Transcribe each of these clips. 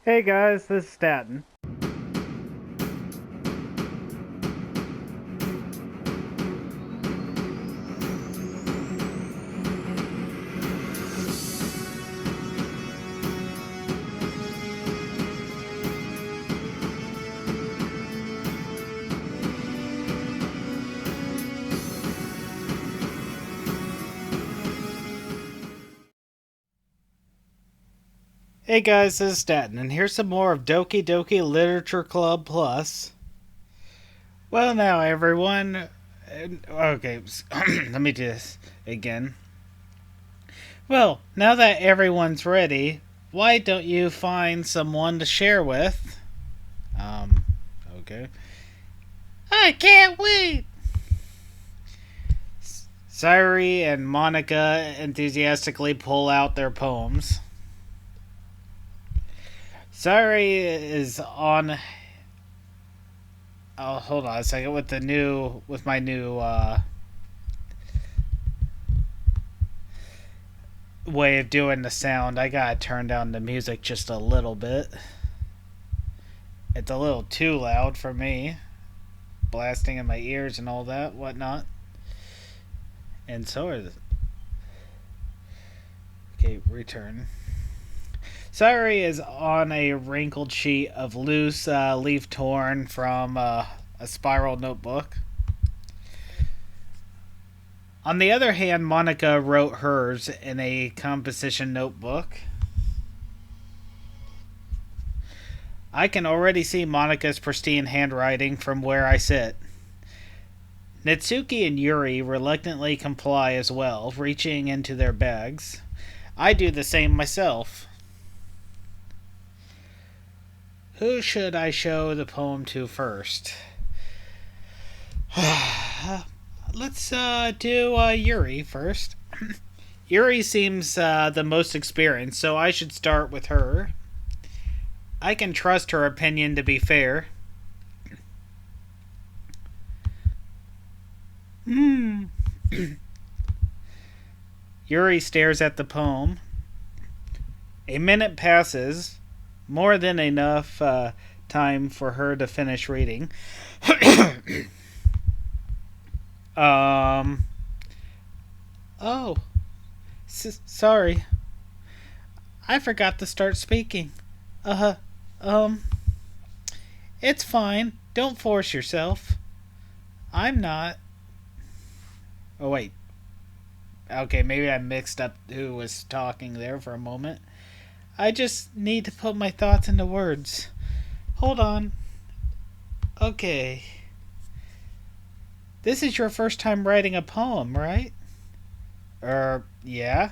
Hey guys, this is Staten. Hey guys, this is Staten, and here's some more of Doki Literature Club Plus. Well, now everyone. Okay, let me do this again. Well, now that everyone's ready, why don't you find someone to share with? Um, okay. I can't wait! Sairi and Monica enthusiastically pull out their poems. Sairi is on. Oh, hold on a second. With my new way of doing the sound, I gotta turn down the music just a little bit. It's a little too loud for me, blasting in my ears and all that, whatnot. And so is. Okay, return. Sairi is on a wrinkled sheet of loose leaf torn from a spiral notebook. On the other hand, Monica wrote hers in a composition notebook. I can already see Monica's pristine handwriting from where I sit. Natsuki and Yuri reluctantly comply as well, reaching into their bags. I do the same myself. Who should I show the poem to first? Let's do Yuri first. Yuri seems the most experienced, so I should start with her. I can trust her opinion to be fair. Yuri stares at the poem. A minute passes, more than enough time for her to finish reading. Oh. Sorry. I forgot to start speaking. Uh, um. It's fine. Don't force yourself. I'm not. Oh, wait. Okay, maybe I mixed up who was talking there for a moment. I just need to put my thoughts into words. Hold on. Okay. This is your first time writing a poem, right? Yeah?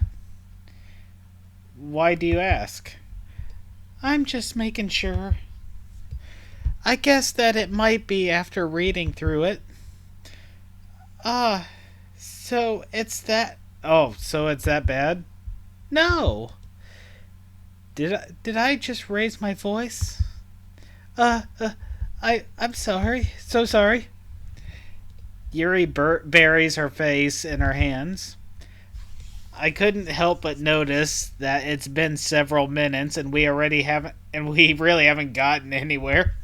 Why do you ask? I'm just making sure. I guess that it might be after reading through it. Ah, so it's that. Oh, so it's that bad? No. Did I just raise my voice? Uh, uh I'm sorry. So sorry. Yuri buries her face in her hands. I couldn't help but notice that it's been several minutes and we really haven't gotten anywhere.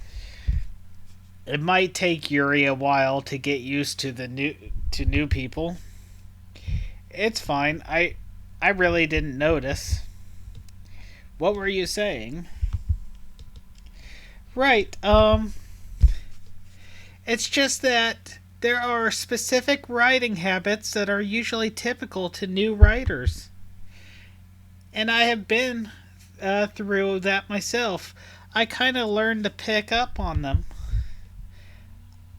It might take Yuri a while to get used to new people. It's fine. I really didn't notice. What were you saying? Right, it's just that there are specific writing habits that are usually typical to new writers. And I have been through that myself. I kind of learned to pick up on them.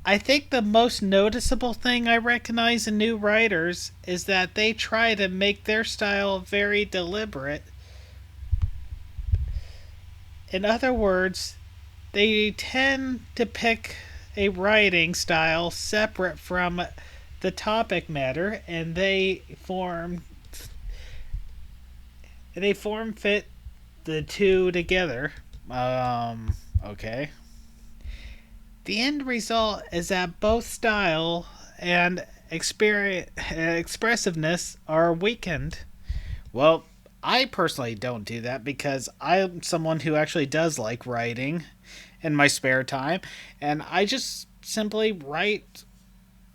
I think the most noticeable thing I recognize in new writers is that they try to make their style very deliberate. In other words, they tend to pick a writing style separate from the topic matter, and they form fit the two together. Okay. The end result is that both style and expressiveness are weakened. Well, I personally don't do that because I'm someone who actually does like writing in my spare time, and I just simply write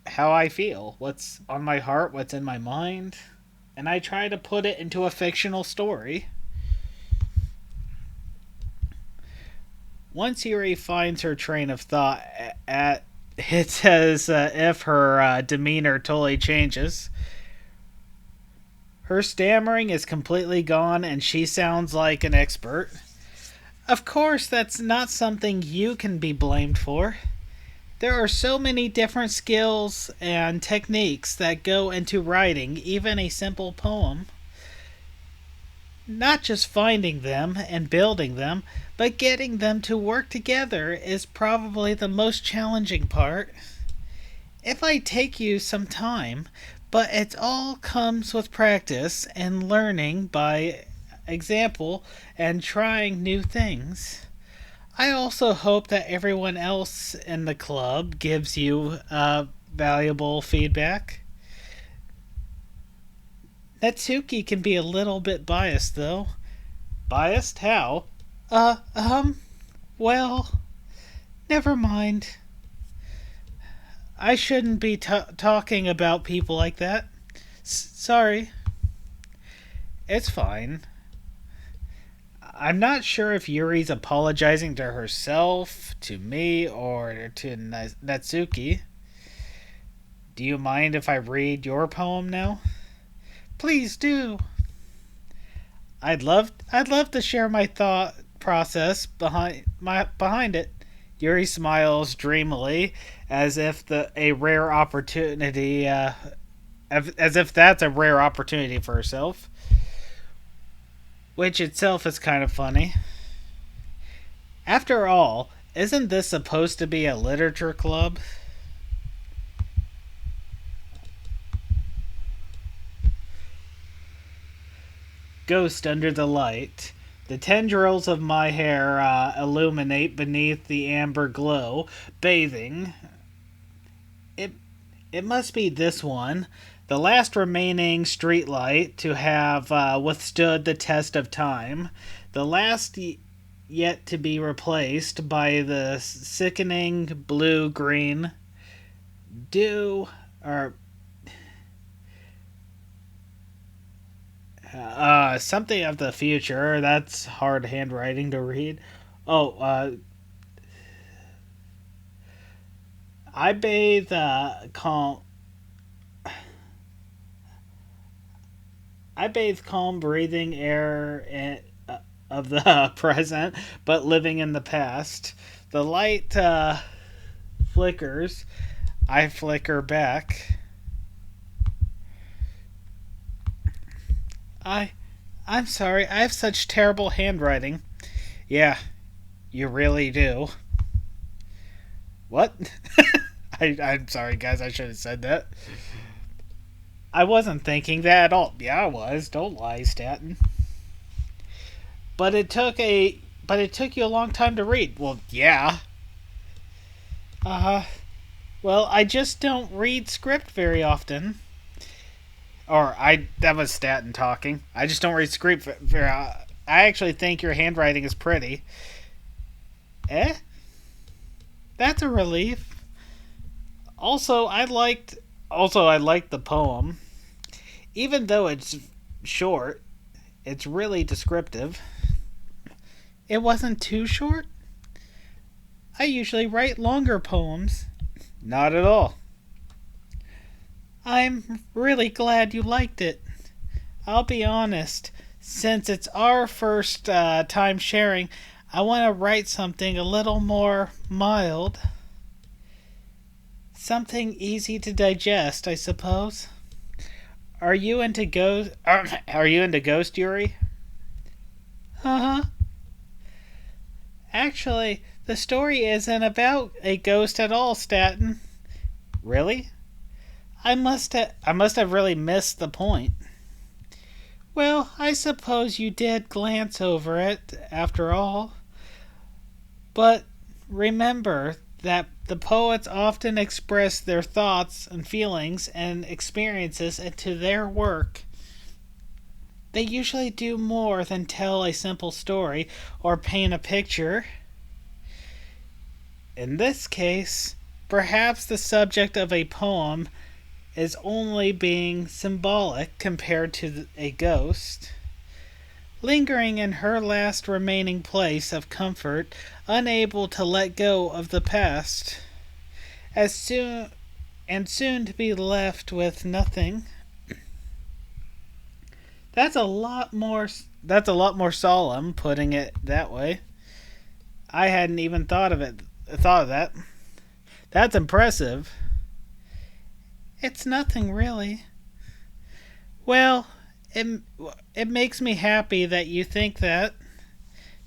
how I feel, what's on my heart, what's in my mind, and I try to put it into a fictional story. Once Yuri finds her train of thought, it's as if her demeanor totally changes. Her stammering is completely gone, and she sounds like an expert. Of course, that's not something you can be blamed for. There are so many different skills and techniques that go into writing even a simple poem. Not just finding them and building them, but getting them to work together is probably the most challenging part. It might take you some time, but it all comes with practice and learning by example and trying new things. I also hope that everyone else in the club gives you valuable feedback. Natsuki can be a little bit biased, though. Biased? How? Uh, um, well, never mind. I shouldn't be talking about people like that. Sorry. It's fine. I'm not sure if Yuri's apologizing to herself, to me, or to Natsuki. Do you mind if I read your poem now? Please do. I'd love to share my thought process behind it. Yuri smiles dreamily, as if the a rare opportunity, as if that's a rare opportunity for herself, which itself is kind of funny. After all, isn't this supposed to be a literature club? Ghost under the light. The tendrils of my hair illuminate beneath the amber glow, bathing. It, it must be this one, the last remaining streetlight to have withstood the test of time, the last yet to be replaced by the sickening blue green dew or something of the future. That's hard handwriting to read. Oh, I bathe calm. I bathe calm, breathing air of the present, but living in the past. The light flickers. I flicker back. I, I'm sorry. I have such terrible handwriting. Yeah, you really do. What? I'm sorry, guys. I should have said that. I wasn't thinking that at all. Yeah, I was. Don't lie, Staten. But it took you a long time to read. Well, yeah. Uh, well, I just don't read script very often. Or I that was Staten talking. I just don't read script very. I actually think your handwriting is pretty. Eh? That's a relief. Also, I liked the poem. Even though it's short, it's really descriptive. It wasn't too short. I usually write longer poems. Not at all. I'm really glad you liked it. I'll be honest, since it's our first time sharing, I want to write something a little more mild. Something easy to digest, I suppose. Are you into ghost? Are you into Ghost Yuri? Uh huh. Actually, the story isn't about a ghost at all, Staten. Really? I must have really missed the point. Well, I suppose you did glance over it after all. But remember that the poets often express their thoughts and feelings and experiences into their work. They usually do more than tell a simple story or paint a picture. In this case, perhaps the subject of a poem is only being symbolic compared to a ghost, lingering in her last remaining place of comfort, unable to let go of the past, as soon soon to be left with nothing. That's a lot more. That's a lot more solemn, putting it that way. I hadn't even thought of it. Thought of that. That's impressive. It's nothing really. Well, it it makes me happy that you think that.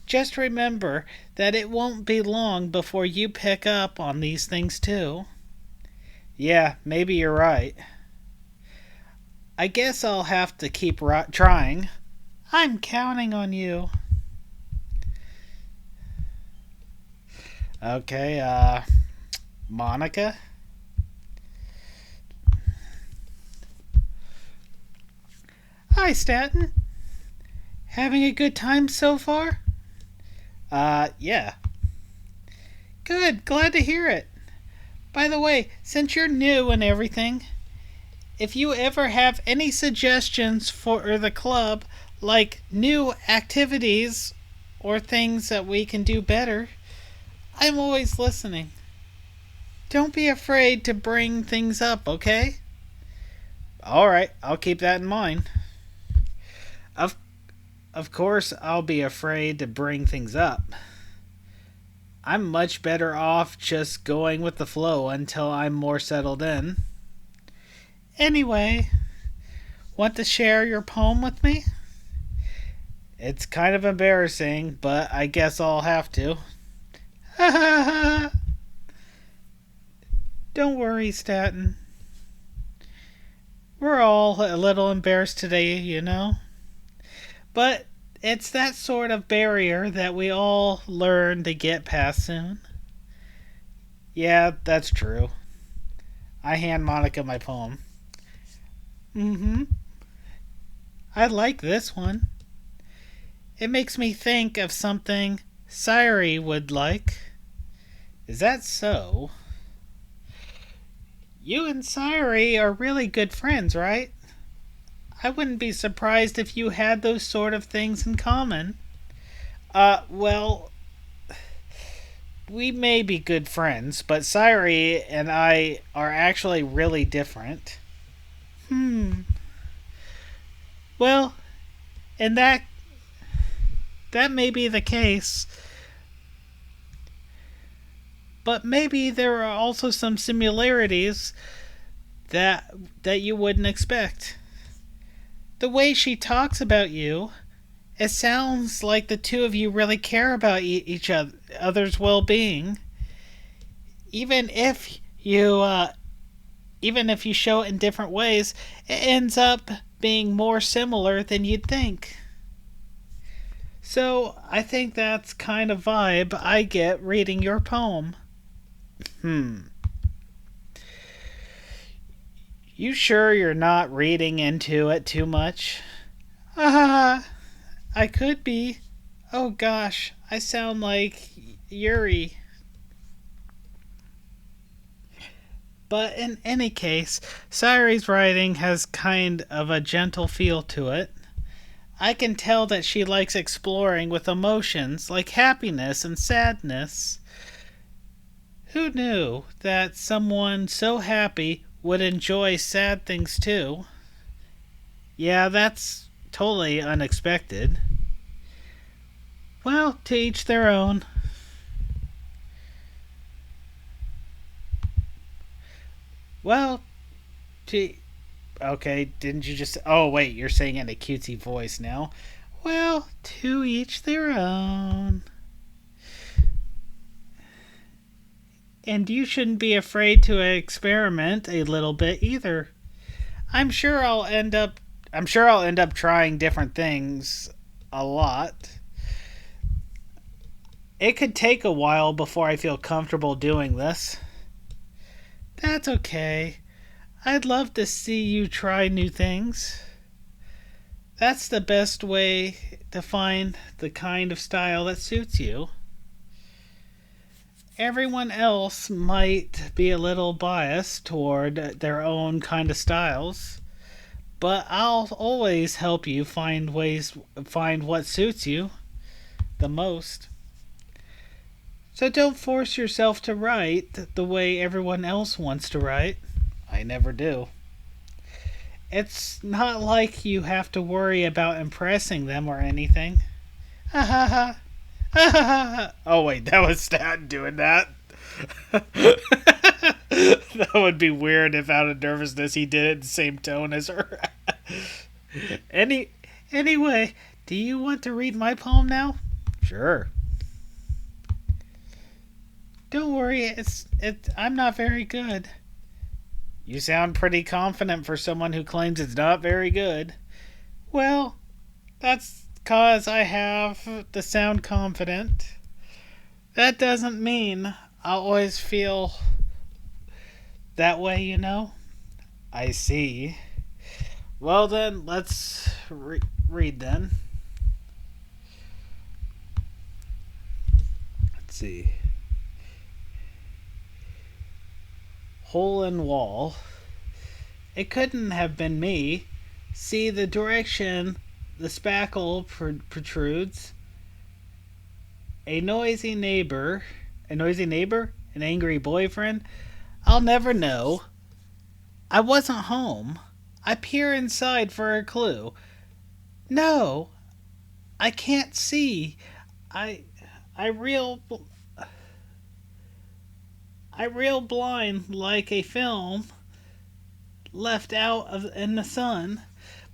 Just remember that it won't be long before you pick up on these things too. Yeah, maybe you're right. I guess I'll have to keep trying. I'm counting on you. Okay, Monica? Hi, Staten. Having a good time so far? Yeah. Good, glad to hear it. By the way, since you're new and everything, if you ever have any suggestions for the club, like new activities or things that we can do better, I'm always listening. Don't be afraid to bring things up, okay? Alright, I'll keep that in mind. Of, of course, I'll be afraid to bring things up. I'm much better off just going with the flow until I'm more settled in. Anyway, want to share your poem with me? It's kind of embarrassing, but I guess I'll have to. Ha ha ha! Don't worry, Staten. We're all a little embarrassed today, you know. But it's that sort of barrier that we all learn to get past soon. Yeah, that's true. I hand Monica my poem. Mm-hmm. I like this one. It makes me think of something Sayuri would like. Is that so? You and Sayuri are really good friends, right? I wouldn't be surprised if you had those sort of things in common. Well, we may be good friends, but Sayuri and I are actually really different. Well, and that may be the case, but maybe there are also some similarities that you wouldn't expect. The way she talks about you, it sounds like the two of you really care about each other's well-being, even if you show it in different ways. It ends up being more similar than you'd think. So I think that's kind of vibe I get reading your poem. You sure you're not reading into it too much? I could be. Oh gosh, I sound like Yuri. But in any case, Sayuri's writing has kind of a gentle feel to it. I can tell that she likes exploring with emotions like happiness and sadness. Who knew that someone so happy would enjoy sad things too? Yeah, that's totally unexpected. Well, to each their own. Well, to... Okay, didn't you just... Oh, wait, you're saying it in a cutesy voice now. Well, to each their own. And you shouldn't be afraid to experiment a little bit either. I'm sure I'll end up trying different things a lot. It could take a while before I feel comfortable doing this. That's okay. I'd love to see you try new things. That's the best way to find the kind of style that suits you. Everyone else might be a little biased toward their own kind of styles, but I'll always help you find what suits you the most. So don't force yourself to write the way everyone else wants to write. I never do. It's not like you have to worry about impressing them or anything. Ha ha ha. Ha ha ha. Oh wait, that was Stan doing that. That would be weird if out of nervousness he did it in the same tone as her. Any anyway, do you want to read my poem now? Sure. Don't worry, I'm not very good. You sound pretty confident for someone who claims it's not very good. Well, that's cause I have to sound confident. That doesn't mean I always feel that way, you know? I see. Well then, let's read then. Let's see. Hole in wall. It couldn't have been me. See the direction the spackle protrudes. A noisy neighbor. A noisy neighbor? An angry boyfriend? I'll never know. I wasn't home. I peer inside for a clue. No, I can't see. I I reel I reel blind like a film left out in the sun,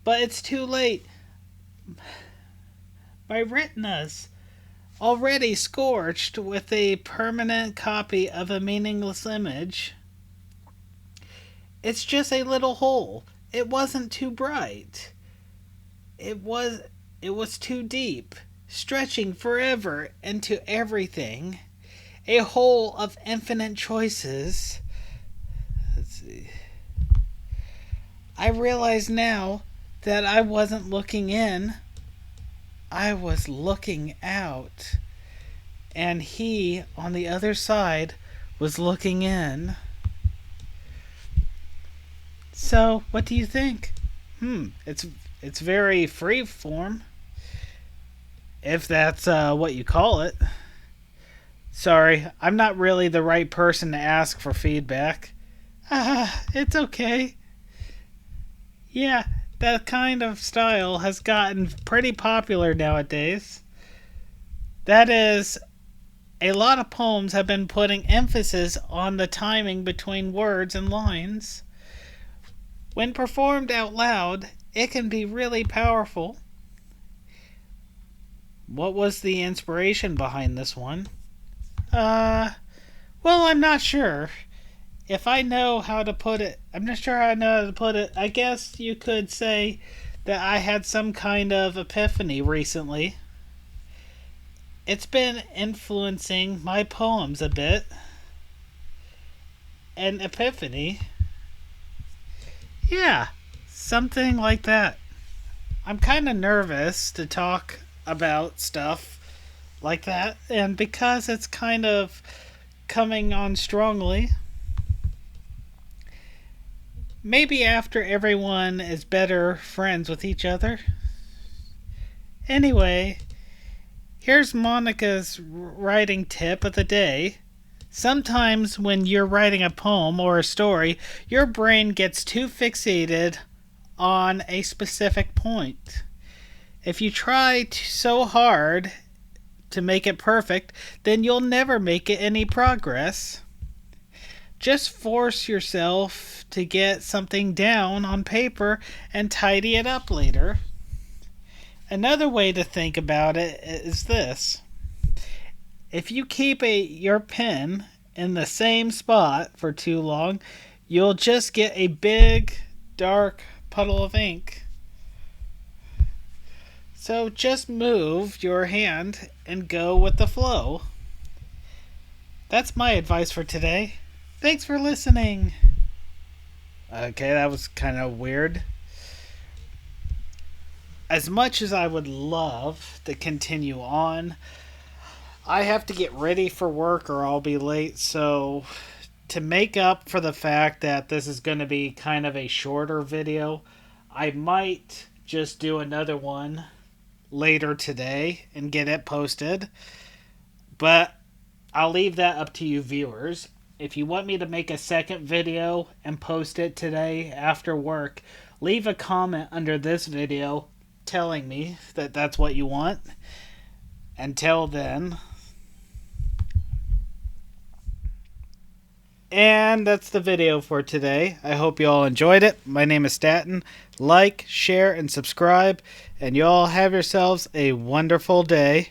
but it's too late. My retinas already scorched with a permanent copy of a meaningless image. It's just a little hole. It wasn't too bright. It was it was too deep, stretching forever into everything. A hole of infinite choices. Let's see. I realize now that I wasn't looking in. I was looking out. And he, on the other side, was looking in. So, what do you think? It's very free form, if that's what you call it. Sorry, I'm not really the right person to ask for feedback. It's okay. Yeah, that kind of style has gotten pretty popular nowadays. That is, a lot of poems have been putting emphasis on the timing between words and lines. When performed out loud, it can be really powerful. What was the inspiration behind this one? Well, I'm not sure. If I know how to put it, I'm not sure how I know how to put it. I guess you could say that I had some kind of epiphany recently. It's been influencing my poems a bit. An epiphany? Yeah, something like that. I'm kind of nervous to talk about stuff like that, and because it's kind of coming on strongly, maybe after everyone is better friends with each other. Anyway, here's Monica's writing tip of the day. Sometimes when you're writing a poem or a story, your brain gets too fixated on a specific point. If you try so hard to make it perfect, then you'll never make it any progress. Just force yourself to get something down on paper and tidy it up later. Another way to think about it is this. If you keep your pen in the same spot for too long, you'll just get a big, dark puddle of ink. So just move your hand and go with the flow. That's my advice for today. Thanks for listening. Okay, that was kind of weird. as much as I would love to continue on, I have to get ready for work or I'll be late. So, to make up for the fact that this is going to be kind of a shorter video, I might just do another one later today and get it posted. But I'll leave that up to you viewers. If you want me to make a second video and post it today after work, leave a comment under this video telling me that that's what you want. Until then. And that's the video for today. I hope you all enjoyed it. My name is Staten. Like, share, and subscribe. And you all have yourselves a wonderful day.